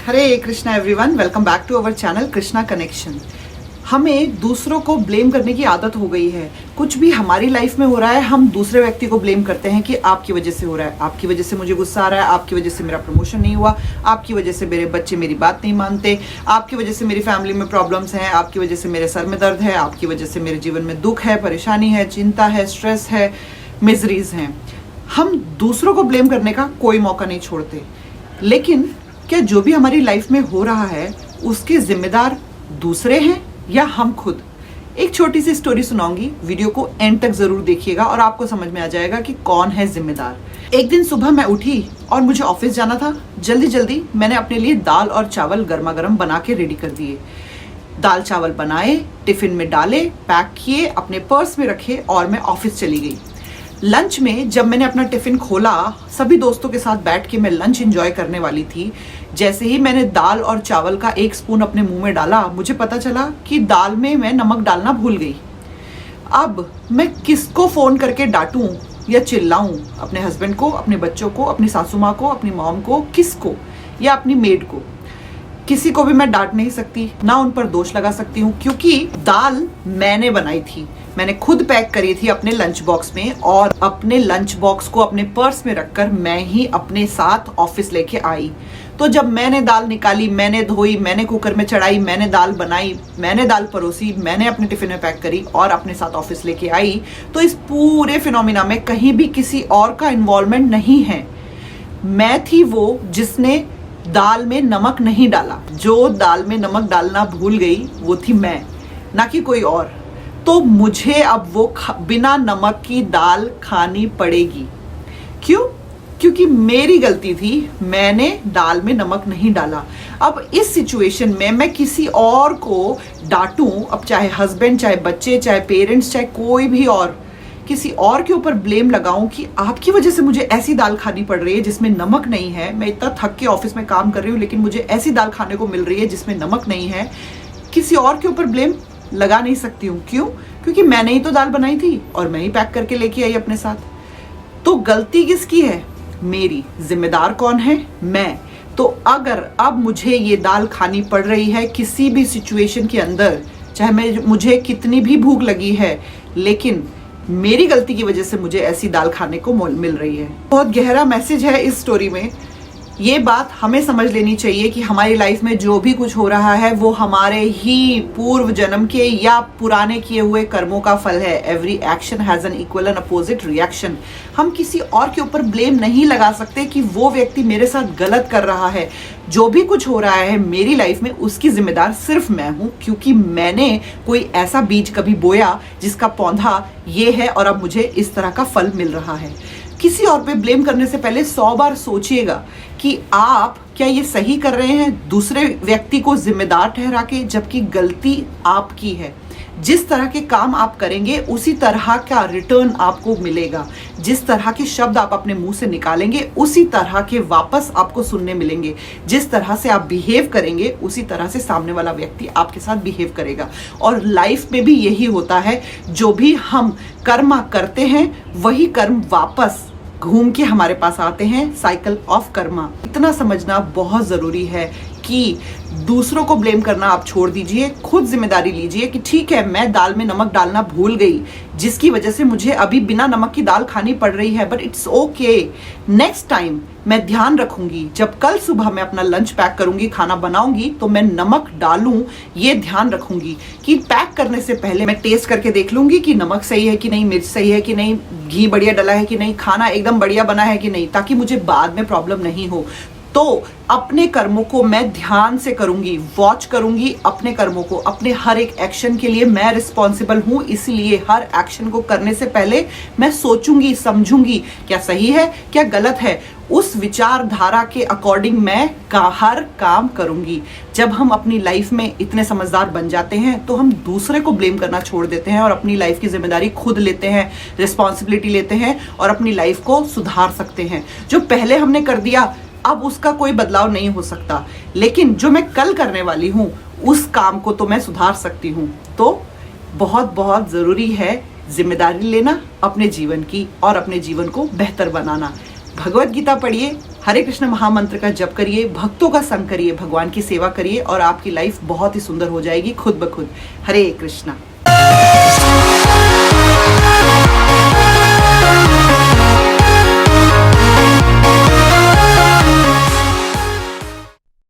Hare Krishna everyone, welcome back to our channel Krishna connection. हमें दूसरों को ब्लेम करने की आदत हो गई है। कुछ भी हमारी लाइफ में हो रहा है, हम दूसरे व्यक्ति को ब्लेम करते हैं कि आपकी वजह से हो रहा है, आपकी वजह से मुझे गुस्सा आ रहा है, आपकी वजह से मेरा प्रमोशन नहीं हुआ, आपकी वजह से मेरे बच्चे मेरी बात नहीं मानते, आपकी वजह से मेरी फैमिली में प्रॉब्लम्स हैं, आपकी वजह से मेरे सर में दर्द है, आपकी वजह से मेरे जीवन में दुख है, परेशानी है, चिंता है, स्ट्रेस है, मिजरीज हैं। हम दूसरों को ब्लेम करने का कोई मौका नहीं छोड़ते। लेकिन क्या जो भी हमारी लाइफ में हो रहा है उसके जिम्मेदार दूसरे हैं या हम खुद? एक छोटी सी स्टोरी सुनाऊंगी, वीडियो को एंड तक जरूर देखिएगा और आपको समझ में आ जाएगा कि कौन है जिम्मेदार। एक दिन सुबह मैं उठी और मुझे ऑफिस जाना था। जल्दी जल्दी मैंने अपने लिए दाल और चावल गर्मा गर्म बना के रेडी कर दिए। दाल चावल बनाए, टिफिन में डाले, पैक किए, अपने पर्स में रखे और मैं ऑफिस चली गई। लंच में जब मैंने अपना टिफिन खोला, सभी दोस्तों के साथ बैठ के मैं लंच एंजॉय करने वाली थी। जैसे ही मैंने दाल और चावल का एक स्पून अपने मुंह में डाला, मुझे पता चला कि दाल में मैं नमक डालना भूल गई। अब मैं किसको फोन करके डांटूं या चिल्लाऊं? अपने हस्बैंड को, अपने बच्चों को, अपनी सासू माँ को, अपनी मॉम को, किसको? या अपनी मेड को? किसी को भी मैं डांट नहीं सकती, ना उन पर दोष लगा सकती हूँ, क्योंकि दाल मैंने बनाई थी, मैंने खुद पैक करी थी अपने लंच बॉक्स में और अपने लंच बॉक्स को अपने पर्स में रखकर मैं ही अपने साथ ऑफिस लेके आई। तो जब मैंने दाल निकाली, मैंने धोई, मैंने कुकर में चढ़ाई, मैंने दाल बनाई, मैंने दाल परोसी, मैंने अपने टिफिन में पैक करी और अपने साथ ऑफिस लेके आई, तो इस पूरे फिनोमिना में कहीं भी किसी और का इन्वॉल्वमेंट नहीं है। मैं थी वो जिसने दाल में नमक नहीं डाला। जो दाल में नमक डालना भूल गई वो थी मैं, ना कि कोई और। तो मुझे अब वो बिना नमक की दाल खानी पड़ेगी। क्यों? क्योंकि मेरी गलती थी, मैंने दाल में नमक नहीं डाला। अब इस सिचुएशन में मैं किसी और को डांटूं, अब चाहे हस्बैंड, चाहे बच्चे, चाहे पेरेंट्स, चाहे कोई भी और, किसी और के ऊपर ब्लेम लगाऊं कि आपकी वजह से मुझे ऐसी दाल खानी पड़ रही है जिसमें नमक नहीं है। मैं इतना थक के ऑफिस में काम कर रही हूँ लेकिन मुझे ऐसी दाल खाने को मिल रही है जिसमें नमक नहीं है। किसी और के ऊपर ब्लेम लगा नहीं सकती हूँ। क्यों? क्योंकि मैंने ही तो दाल बनाई थी और मैं ही पैक करके लेके आई अपने साथ। तो गलती किसकी है? मेरी। जिम्मेदार कौन है? मैं। तो अगर अब मुझे ये दाल खानी पड़ रही है किसी भी सिचुएशन के अंदर, चाहे मुझे कितनी भी भूख लगी है, लेकिन मेरी गलती की वजह से मुझे ऐसी दाल खाने को मिल रही है। बहुत गहरा मैसेज है इस स्टोरी में। ये बात हमें समझ लेनी चाहिए कि हमारी लाइफ में जो भी कुछ हो रहा है वो हमारे ही पूर्व जन्म के या पुराने किए हुए कर्मों का फल है। Every action has an equal and opposite reaction. हम किसी और के ऊपर ब्लेम नहीं लगा सकते कि वो व्यक्ति मेरे साथ गलत कर रहा है। जो भी कुछ हो रहा है मेरी लाइफ में उसकी जिम्मेदार सिर्फ मैं हूं, क्योंकि मैंने कोई ऐसा बीज कभी बोया जिसका पौधा ये है और अब मुझे इस तरह का फल मिल रहा है। किसी और पे ब्लेम करने से पहले 100 बार सोचिएगा कि आप क्या ये सही कर रहे हैं, दूसरे व्यक्ति को जिम्मेदार ठहरा के, जबकि गलती आपकी है। जिस तरह के काम आप करेंगे उसी तरह का रिटर्न आपको मिलेगा। जिस तरह के शब्द आप अपने मुंह से निकालेंगे उसी तरह के वापस आपको सुनने मिलेंगे। जिस तरह से आप बिहेव करेंगे उसी तरह से सामने वाला व्यक्ति आपके साथ बिहेव करेगा। और लाइफ में भी यही होता है, जो भी हम कर्म करते हैं वही कर्म वापस घूम के हमारे पास आते हैं। Cycle of Karma. इतना समझना बहुत जरूरी है कि दूसरों को ब्लेम करना आप छोड़ दीजिए, खुद जिम्मेदारी लीजिए कि ठीक है, मैं दाल में नमक डालना भूल गई जिसकी वजह से मुझे अभी बिना नमक की दाल खानी पड़ रही है, but it's okay. Next time मैं ध्यान रखूंगी, जब कल सुबह मैं अपना लंच पैक करूंगी, खाना बनाऊंगी, तो मैं नमक डालूं, ये ध्यान रखूंगी कि पैक करने से पहले मैं टेस्ट करके देख लूंगी कि नमक सही है कि नहीं, मिर्च सही है कि नहीं, घी बढ़िया डला है कि नहीं, खाना एकदम बढ़िया बना है कि नहीं, ताकि मुझे बाद में प्रॉब्लम नहीं हो। तो अपने कर्मों को मैं ध्यान से करूंगी, वॉच करूंगी अपने कर्मों को। अपने हर एक एक्शन के लिए मैं रिस्पॉन्सिबल हूं, इसलिए हर एक्शन को करने से पहले मैं सोचूंगी, समझूंगी क्या सही है, क्या गलत है। उस विचारधारा के अकॉर्डिंग मैं हर काम करूंगी। जब हम अपनी लाइफ में इतने समझदार बन जाते हैं तो हम दूसरे को ब्लेम करना छोड़ देते हैं और अपनी लाइफ की जिम्मेदारी खुद लेते हैं, रिस्पॉन्सिबिलिटी लेते हैं और अपनी लाइफ को सुधार सकते हैं। जो पहले हमने कर दिया अब उसका कोई बदलाव नहीं हो सकता, लेकिन जो मैं कल करने वाली हूं उस काम को तो मैं सुधार सकती हूं। तो बहुत बहुत जरूरी है जिम्मेदारी लेना अपने जीवन की और अपने जीवन को बेहतर बनाना। भगवत गीता पढ़िए, हरे कृष्ण महामंत्र का जप करिए, भक्तों का संग करिए, भगवान की सेवा करिए और आपकी लाइफ बहुत ही सुंदर हो जाएगी खुद ब खुद। हरे कृष्णा।